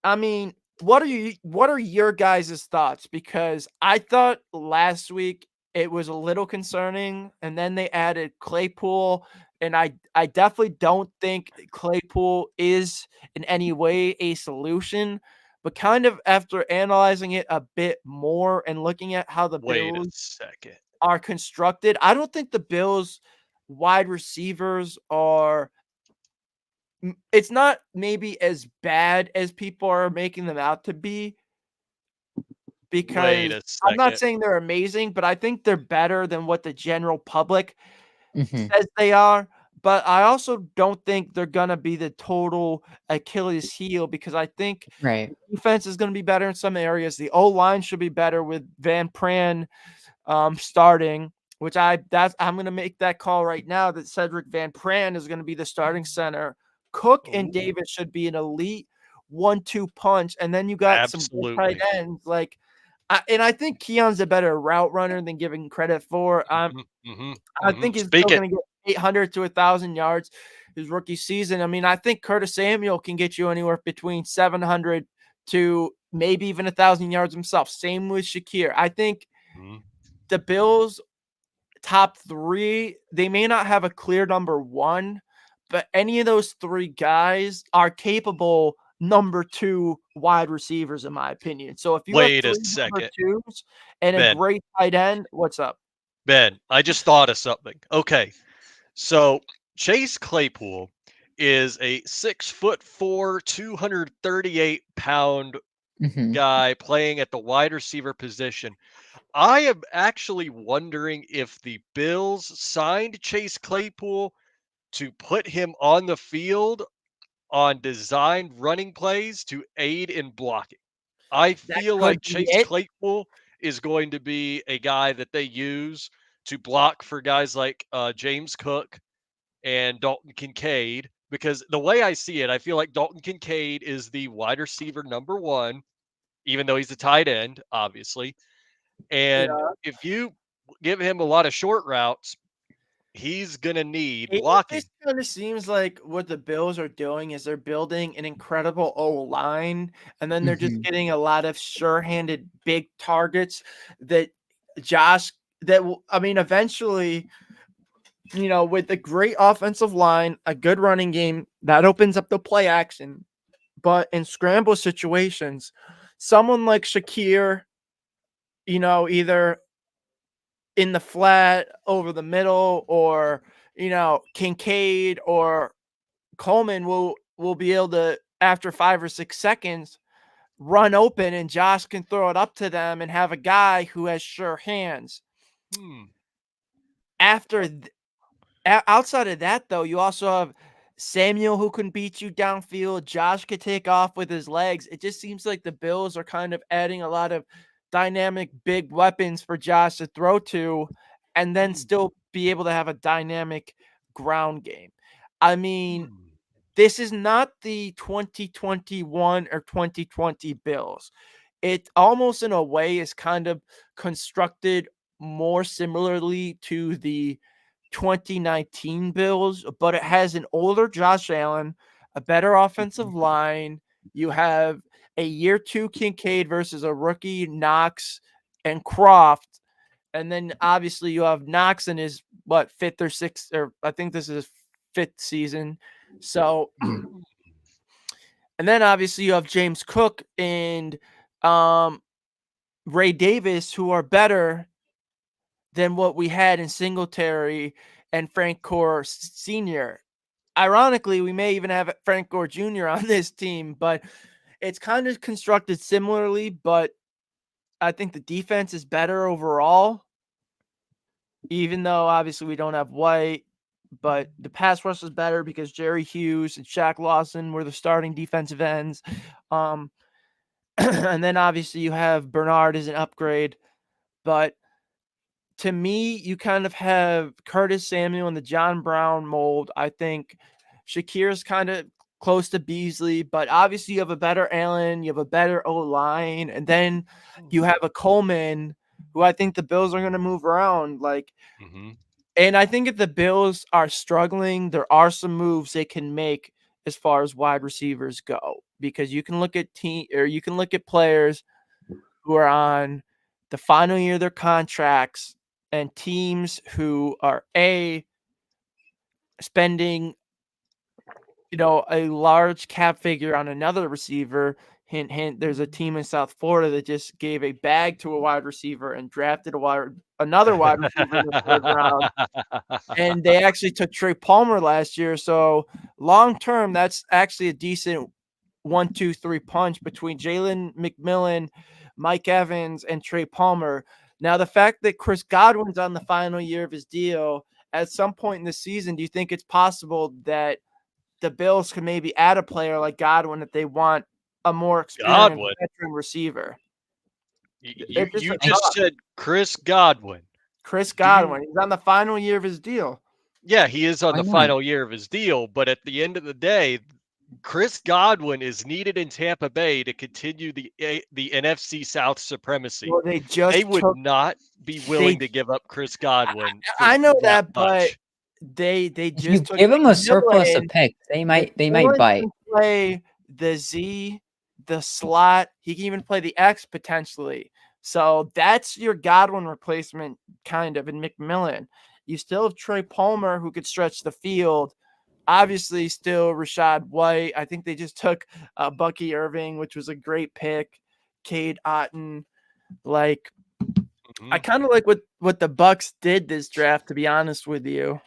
I mean, what are your guys' thoughts? Because I thought last week it was a little concerning, and then they added Claypool, and I definitely don't think Claypool is in any way a solution. But kind of after analyzing it a bit more and looking at how the
Wait a
Bills
second.
are constructed, I don't think the Bills wide receivers are, it's not maybe as bad as people are making them out to be,
Wait
because
a
I'm not
second.
saying they're amazing, but I think they're better than what the general public
Mhm.
says they are. But I also don't think they're gonna be the total Achilles heel, because I think
Right.
defense is gonna be better in some areas. The O line should be better with Van Pran starting, which I'm gonna make that call right now, that Cedric Van Pran is gonna be the starting center. Cook and
Ooh,
Davis should be an elite 1-2 punch, and then you got some good tight
absolutely.
ends and I think Keon's a better route runner than giving credit for.
Mhm, mhm,
I
mhm.
think he's
Speak
still
it.
gonna get 800 to 1,000 yards his rookie season. I mean, I think Curtis Samuel can get you anywhere between 700 to maybe even 1,000 yards himself. Same with Shakir. I think
Mhm.
the Bills top 3, they may not have a clear number 1, but any of those 3 guys are capable number 2 wide receivers, in my opinion. So if you have
Wait a
3 number
second.
2s and a
Ben,
great tight end, what's up?
Ben, I just thought of something. Okay. So Chase Claypool is a 6'4", 238-pound
Mhm.
guy playing at the wide receiver position. I am actually wondering if the Bills signed Chase Claypool to put him on the field on designed running plays to aid in blocking. I
That
feel
could
like
be
Chase
it.
Claypool is going to be a guy that they use to block for guys like James Cook and Dalton Kincaid. Because the way I see it, I feel like Dalton Kincaid is the wide receiver number one, even though he's a tight end, obviously. And
Yeah.
if you give him a lot of short routes, he's gonna need
It
blocking.
just kind of seems like what the Bills are doing is they're building an incredible O line, and then they're just
Mhm.
getting a lot of sure-handed big targets that Josh. That will, I mean, eventually, with a great offensive line, a good running game, that opens up the play action. But in scramble situations, someone like Shakir, either in the flat over the middle, or Kincaid or Coleman will be able to, after 5 or 6 seconds, run open, and Josh can throw it up to them and have a guy who has sure hands.
Hmm.
After outside of that, though, you also have Samuel who can beat you downfield. Josh could take off with his legs. It just seems like the Bills are kind of adding a lot of dynamic big weapons for Josh to throw to, and then still be able to have a dynamic ground game. I mean,
Hmm.
this is not the 2021 or 2020 Bills. It almost in a way is kind of constructed more similarly to the 2019 Bills, but it has an older Josh Allen, a better offensive line. You have a year two Kincaid versus a rookie Knox and Croft. And then obviously you have Knox in his fifth or sixth, or I think this is his fifth season. So and then obviously you have James Cook and Ray Davis, who are better than what we had in Singletary and Frank Gore Sr. Ironically, we may even have Frank Gore Jr. on this team, but it's kind of constructed similarly. But I think the defense is better overall, even though obviously we don't have White. But the pass rush is better because Jerry Hughes and Shaq Lawson were the starting defensive ends. And then obviously you have Bernard as an upgrade. But to me, you kind of have Curtis Samuel in the John Brown mold. I think Shakir's kind of close to Beasley, but obviously you have a better Allen, you have a better O line, and then you have a Coleman who I think the Bills are going to move around.
Mm-hmm.
And I think if the Bills are struggling, there are some moves they can make as far as wide receivers go, because you can look at you can look at players who are on the final year of their contracts, and teams who are spending a large cap figure on another receiver. Hint hint, there's a team in South Florida that just gave a bag to a wide receiver and drafted another wide receiver in the third round, and they actually took Trey Palmer last year. So long term, that's actually a decent 1, 2, 3 punch between Jalen McMillan, Mike Evans, and Trey Palmer. Now, the fact that Chris Godwin's on the final year of his deal, at some point in the season, do you think it's possible that the Bills can maybe add a player like Godwin if they want a more experienced
Godwin.
veteran receiver?
You
It's just
you
a
just
thought.
said Chris Godwin.
Chris
Do you?
Godwin, he's on the final year of his deal.
Yeah, he is on
Why
the
not?
final year of his deal, but at the end of the day, Chris Godwin is needed in Tampa Bay to continue the NFC South supremacy.
Well, they
They
just
would
took
not be willing
they.
to give up Chris Godwin for
I know
that
that, but
much.
they
If you
just took
give them a surplus of
McMillan.
picks, they might
McMillan
bite.
can play the Z, the slot. He can even play the X potentially. So that's your Godwin replacement, kind of, in McMillan. You still have Trey Palmer who could stretch the field. Obviously, still Rashad White. I think they just took Bucky Irving, which was a great pick. Cade Otton. Like, I
Mhm.
kind of like what the Bucks did this draft, to be honest with you.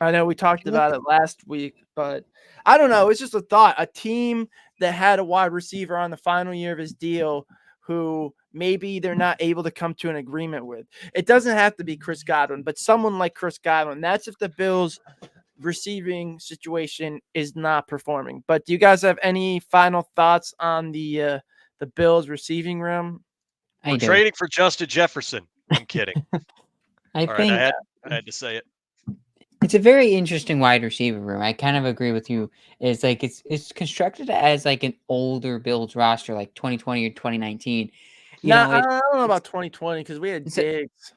I know we talked
You look
about it last week, but I don't know. It's just a thought. A team that had a wide receiver on the final year of his deal who maybe they're not able to come to an agreement with. It doesn't have to be Chris Godwin, but someone like Chris Godwin. That's if the Bills' receiving situation is not performing. But do you guys have any final thoughts on the Bills' receiving room?
We're
I do.
trading for Justin Jefferson. I'm kidding.
I
All right, I
think
had I had to say it.
it's a very interesting wide receiver room. I kind of agree with you. It's like it's constructed as like an older Bills roster, like 2020 or 2019. You
Nah,
know,
I don't know
it's
about 2020 because we had
it's a,
Diggs.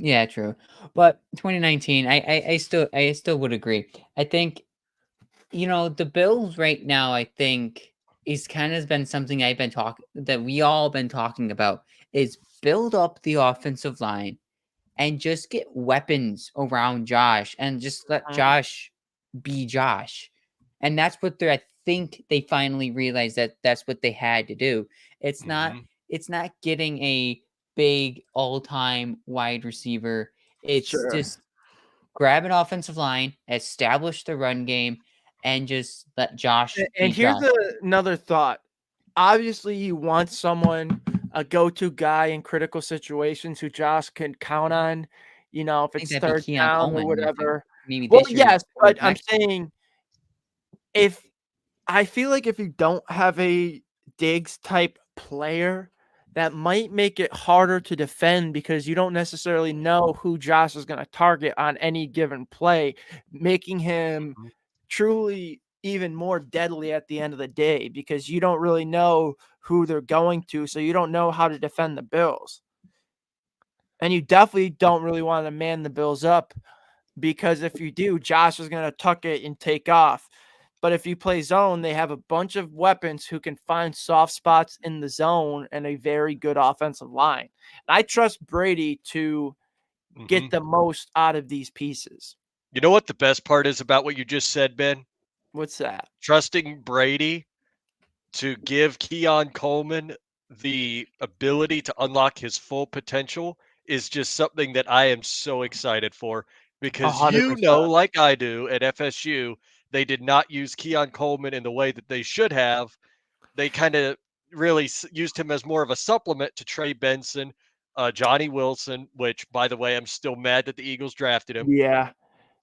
Yeah, true. But 2019, I still would agree. I think, the Bills right now, I think is kind of been something that we all been talking about is build up the offensive line and just get weapons around Josh and just let
Mhm.
Josh be Josh. And that's what I think they finally realized that that's what they had to do. It's not
Hmm.
it's not getting a big all-time wide receiver. It's
Sure.
just grab an offensive line, establish the run game, and just let Josh
And
be
here's
Josh.
another thought. Obviously, you want someone, a go-to guy in critical situations who Josh can count on, if
I think
it's
that'd be
third
Keon
down or
Coleman if
whatever.
maybe
Well,
this year
yes,
or
but I'm
next year.
saying if I feel like if you don't have a Diggs type player, that might make it harder to defend because you don't necessarily know who Josh is going to target on any given play, making him truly even more deadly at the end of the day because you don't really know who they're going to, so you don't know how to defend the Bills. And you definitely don't really want to man the Bills up because if you do, Josh is going to tuck it and take off. But if you play zone, they have a bunch of weapons who can find soft spots in the zone and a very good offensive line. I trust Brady to
Hmm.
get the most out of these pieces.
You know what the best part is about what you just said, Ben?
What's that?
Trusting Brady to give Keon Coleman the ability to unlock his full potential is just something that I am so excited for because
100%.
like I do at FSU, they did not use Keon Coleman in the way that they should have. They kind of really used him as more of a supplement to Trey Benson, Johnny Wilson, which, by the way, I'm still mad that the Eagles drafted him,
Yeah.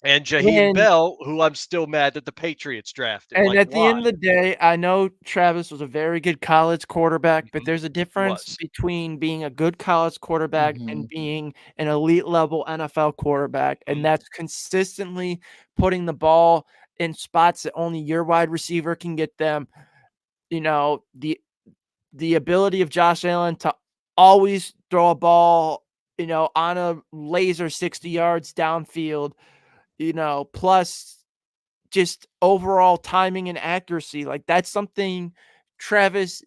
and Jaheim
And
Bell, who I'm still mad that the Patriots drafted.
And
Like,
at the
why?
end of the day, I know Travis was a very good college quarterback, but
Mhm.
there's a
He
difference
was.
between being a good college quarterback and
Mhm.
being an elite level NFL quarterback. And
Mhm.
that's consistently putting the ball in spots that only your wide receiver can get them. You know, the ability of Josh Allen to always throw a ball, on a laser 60 yards downfield, plus just overall timing and accuracy. Like that's something Travis,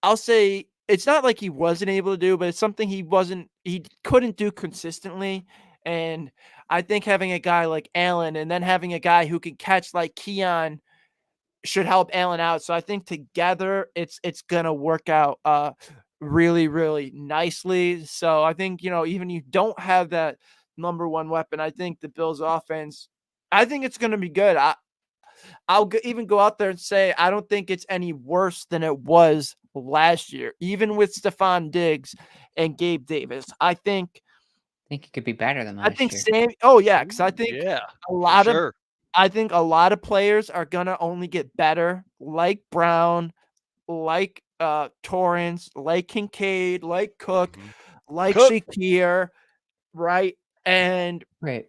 I'll say it's not like he wasn't able to do, but it's something he couldn't do consistently. And I think having a guy like Allen and then having a guy who can catch like Keon should help Allen out. So I think together it's gonna work out really, really nicely. So I think, even you don't have that number one weapon, I think the Bills offense, I think it's gonna be good. Even go out there and say I don't think it's any worse than it was last year, even with Stephon Diggs and Gabe Davis.
I think it could be better than
I
last
think
year.
Sam. Oh yeah, because
Ooh, yeah,
a
for
lot of
sure.
I think a lot of players are gonna only get better, like Brown, like Torrance, like Kincaid, like Cook,
Mhm.
like
Cook.
Shakir, right? And
Right.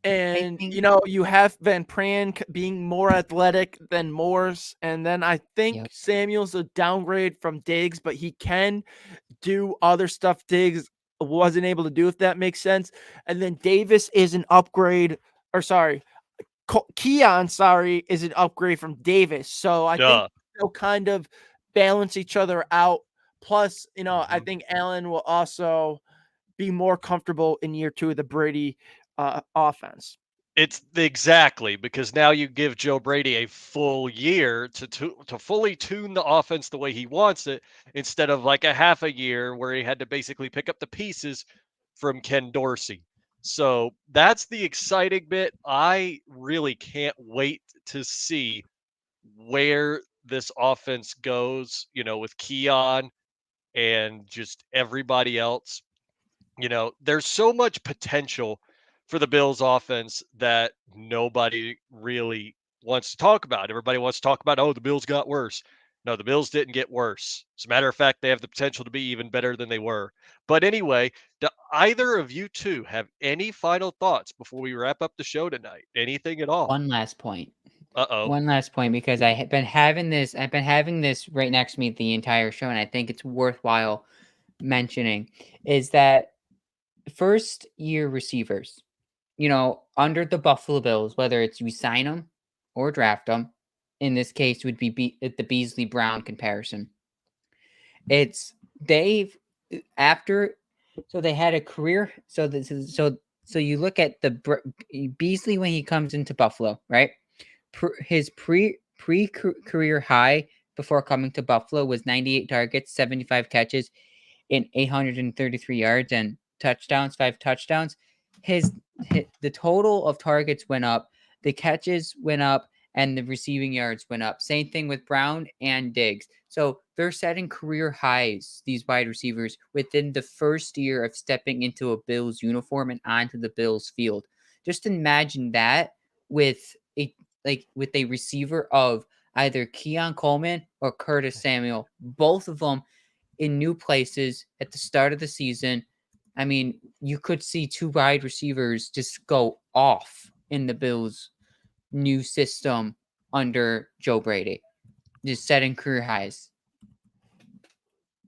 I
And
think
you have Van Pran being more athletic than Morse, and then I think
yep.
Samuel's a downgrade from Diggs, but he can do other stuff Diggs wasn't able to do, if that makes sense. And then Davis is an upgrade, or sorry, Keon, sorry, is an upgrade from Davis. So I think
Duh.
they'll kind of balance each other out. Plus, I
Mhm.
think Allen will also be more comfortable in year two of the Brady offense.
Exactly because now you give Joe Brady a full year to fully tune the offense the way he wants it instead of like a half a year where he had to basically pick up the pieces from Ken Dorsey. So that's the exciting bit. I really can't wait to see where this offense goes, with Keon and just everybody else. There's so much potential for the Bills offense that nobody really wants to talk about. Everybody wants to talk about, oh, the Bills got worse. No, the Bills didn't get worse. As a matter of fact, they have the potential to be even better than they were. But anyway, do either of you two have any final thoughts before we wrap up the show tonight? Anything at all?
One last point.
Uh oh.
One last point because I've been having this right next to me the entire show, and I think it's worthwhile mentioning is that first year receivers, under the Buffalo Bills, whether it's you sign them or draft them, in this case would be the Beasley Brown comparison. It's they've after so they had a career. So this is so you look at the Beasley when he comes into Buffalo, right? His career high before coming to Buffalo was 98 targets, 75 catches, in 833 yards and touchdowns, 5 touchdowns. The total of targets went up, the catches went up, and the receiving yards went up. Same thing with Brown and Diggs. So they're setting career highs, these wide receivers, within the first year of stepping into a Bills uniform and onto the Bills field. Just imagine that with a receiver of either Keon Coleman or Curtis Samuel, both of them in new places at the start of the season. I mean, you could see 2 wide receivers just go off in the Bills' new system under Joe Brady, just setting career highs.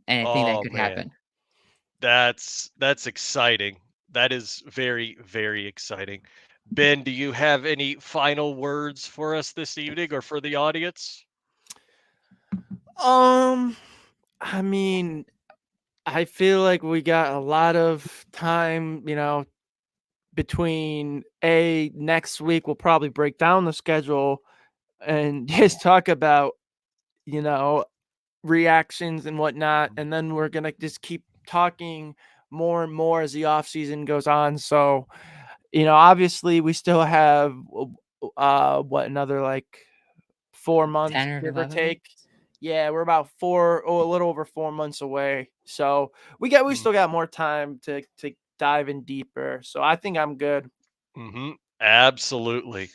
And I think that
Oh
could
man,
happen.
that's exciting. That is very, very exciting. Ben, do you have any final words for us this evening or for the audience?
I mean, I feel like we got a lot of time, between next week we'll probably break down the schedule and just talk about, you know, reactions and whatnot, and then we're gonna just keep talking more and more as the off season goes on. So, obviously we still have what, another like 4 months,
10 or
give or
11
take.
weeks?
Yeah, we're about a little over 4 months away. So we still got more time to dive in deeper. So I think I'm good.
Absolutely.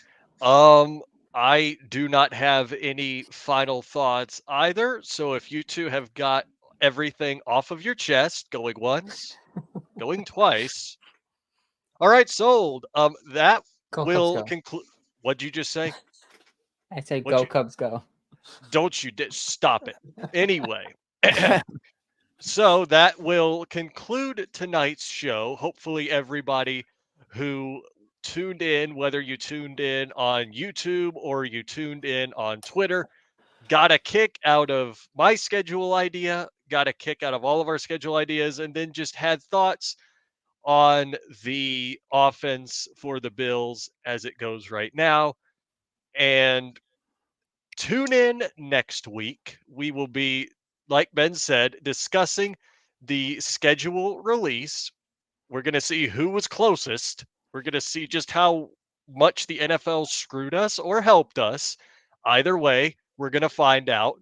I do not have any final thoughts either. So if you two have got everything off of your chest, going once, going twice. All right, sold. That
Go Cubs
will
go.
conclude. What'd you just say?
I said
What
go
you
Cubs go.
don't you stop it. Anyway. So that will conclude tonight's show. Hopefully, everybody who tuned in, whether you tuned in on YouTube or you tuned in on Twitter, got a kick out of my schedule idea, got a kick out of all of our schedule ideas, and then just had thoughts on the offense for the Bills as it goes right now. And tune in next week. We will be, like Ben said, discussing the schedule release. We're going to see who was closest. We're going to see just how much the NFL screwed us or helped us. Either way, we're going to find out.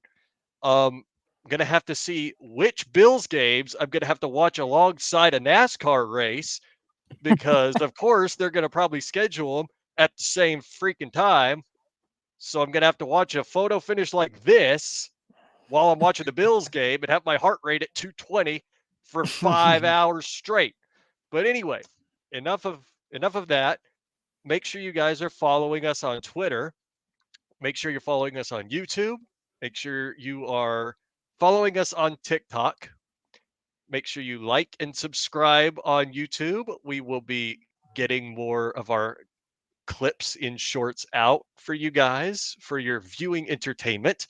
I'm going to have to see which Bills games I'm going to have to watch alongside a NASCAR race because, of course, they're going to probably schedule them at the same freaking time. So I'm going to have to watch a photo finish like this while I'm watching the Bills game and have my heart rate at 220 for 5 hours straight. But anyway, enough of that. Make sure you guys are following us on Twitter. Make sure you're following us on YouTube. Make sure you are following us on TikTok. Make sure you like and subscribe on YouTube. We will be getting more of our clips in shorts out for you guys for your viewing entertainment.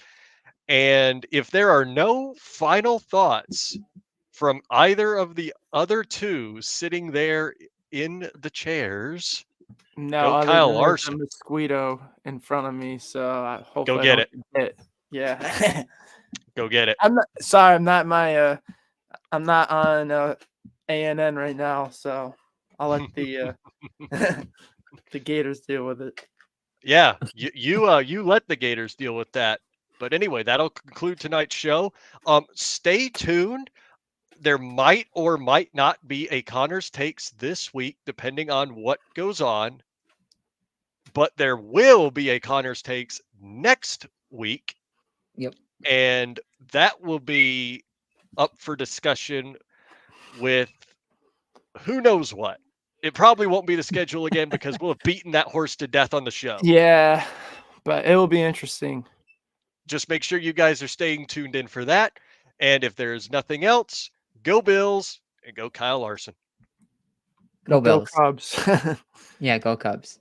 And if there are no final thoughts from either of the other two sitting there in the chairs,
No,
go
other
Kyle
than there's a
Larson.
mosquito in front of me, so
Go
hopefully I
get
don't
it.
get hit. Yeah.
Go get it.
I'm not sorry, I'm not on ANN right now, so I'll let the the Gators deal with it.
Yeah, you let the Gators deal with that. But anyway, that'll conclude tonight's show. Stay tuned. There might or might not be a Connors Takes this week, depending on what goes on. But there will be a Connors Takes next week.
Yep.
And that will be up for discussion with who knows what. It probably won't be the schedule again because we'll have beaten that horse to death on the show.
Yeah, but it will be interesting.
Just make sure you guys are staying tuned in for that. And if there's nothing else, Go Bills and go Kyle Larson.
Go
Go
Bills.
Cubs.
Yeah, go Cubs.